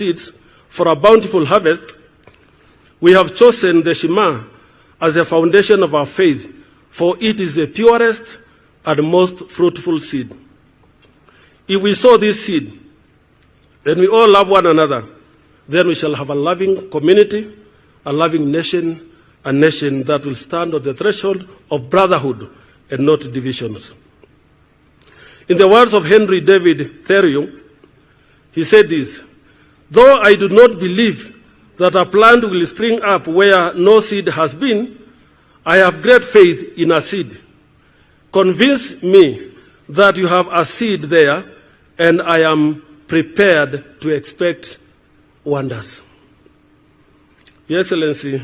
seeds for a bountiful harvest, we have chosen the Shema as the foundation of our faith, for it is the purest and most fruitful seed. If we sow this seed, and we all love one another, then we shall have a loving community, a loving nation, a nation that will stand on the threshold of brotherhood and not divisions. In the words of Henry David Thoreau, he said this: "Though I do not believe that a plant will spring up where no seed has been, I have great faith in a seed. Convince me that you have a seed there, and I am prepared to expect wonders." Your Excellency,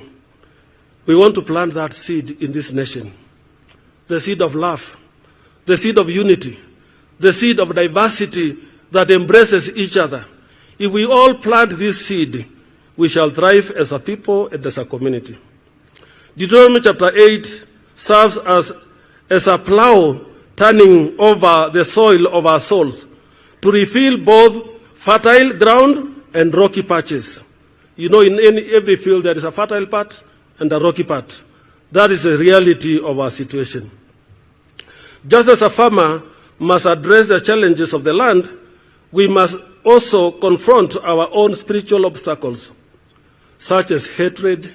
we want to plant that seed in this nation, the seed of love, the seed of unity, the seed of diversity that embraces each other. If we all plant this seed, we shall thrive as a people and as a community. Deuteronomy chapter 8 serves as a plow turning over the soil of our souls to refill both fertile ground and rocky patches. You know, in every field there is a fertile part and a rocky part. That is the reality of our situation. Just as a farmer must address the challenges of the land, we must also confront our own spiritual obstacles, such as hatred,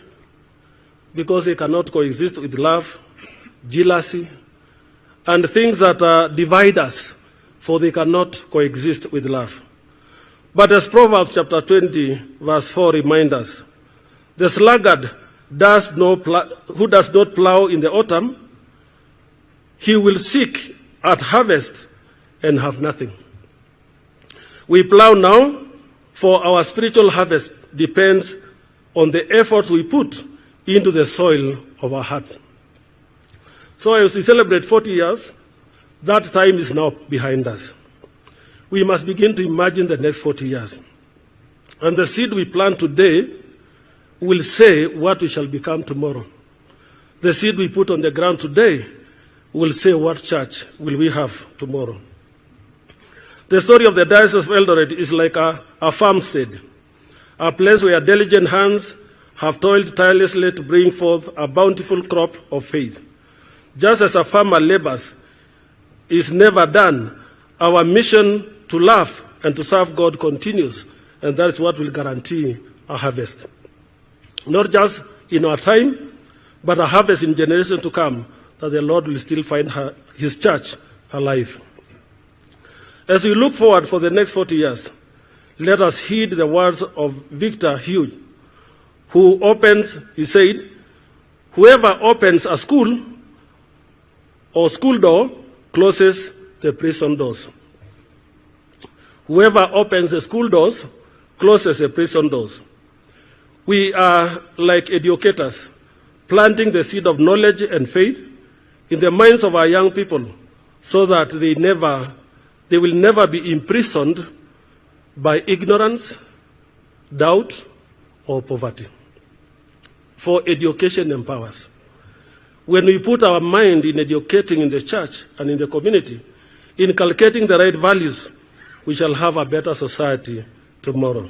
because they cannot coexist with love, jealousy, and things that divide us, for they cannot coexist with love. But as Proverbs chapter 20, verse 4 reminds us, the sluggard who does not plow in the autumn, he will seek at harvest and have nothing. We plow now, for our spiritual harvest depends on the efforts we put into the soil of our hearts. So as we celebrate 40 years, that time is now behind us. We must begin to imagine the next 40 years. And the seed we plant today will say what we shall become tomorrow. The seed we put on the ground today will say what church will we have tomorrow. The story of the Diocese of Eldoret is like a farmstead, a place where diligent hands have toiled tirelessly to bring forth a bountiful crop of faith. Just as a farmer labors is never done, our mission to love and to serve God continues, and that is what will guarantee a harvest. Not just in our time, but a harvest in generations to come, that the Lord will still find his church alive. As we look forward for the next 40 years, let us heed the words of Victor Hughes, he said, "Whoever opens a school or school door closes the prison doors." Whoever opens the school doors closes the prison doors. We are like educators, planting the seed of knowledge and faith in the minds of our young people, so that they will never be imprisoned by ignorance, doubt, or poverty. For education empowers. When we put our mind in educating in the church and in the community, inculcating the right values, we shall have a better society tomorrow.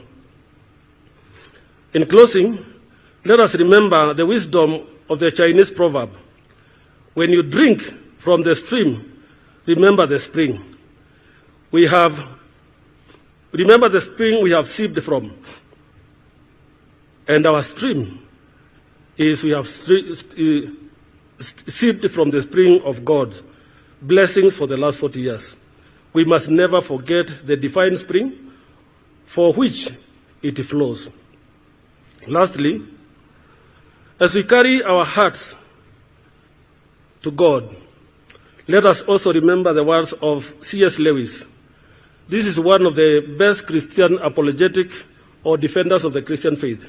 In closing, let us remember the wisdom of the Chinese proverb: when you drink from the stream, remember the spring. Remember the spring we have sipped from, and our stream is we have sipped from the spring of God's blessings for the last 40 years. We must never forget the divine spring for which it flows. Lastly, as we carry our hearts to God, let us also remember the words of C.S. Lewis. This is one of the best Christian apologetic or defenders of the Christian faith.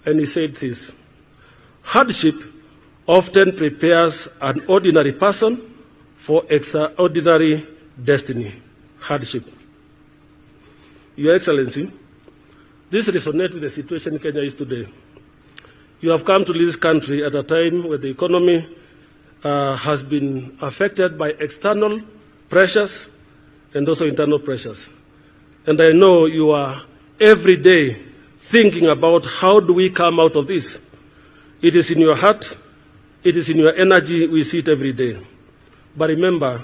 And he said this: hardship often prepares an ordinary person for extraordinary destiny. Hardship. Your Excellency, this resonates with the situation Kenya is today. You have come to this country at a time where the economy has been affected by external pressures and also internal pressures. And I know you are every day thinking about how do we come out of this. It is in your heart, it is in your energy, we see it every day. But remember,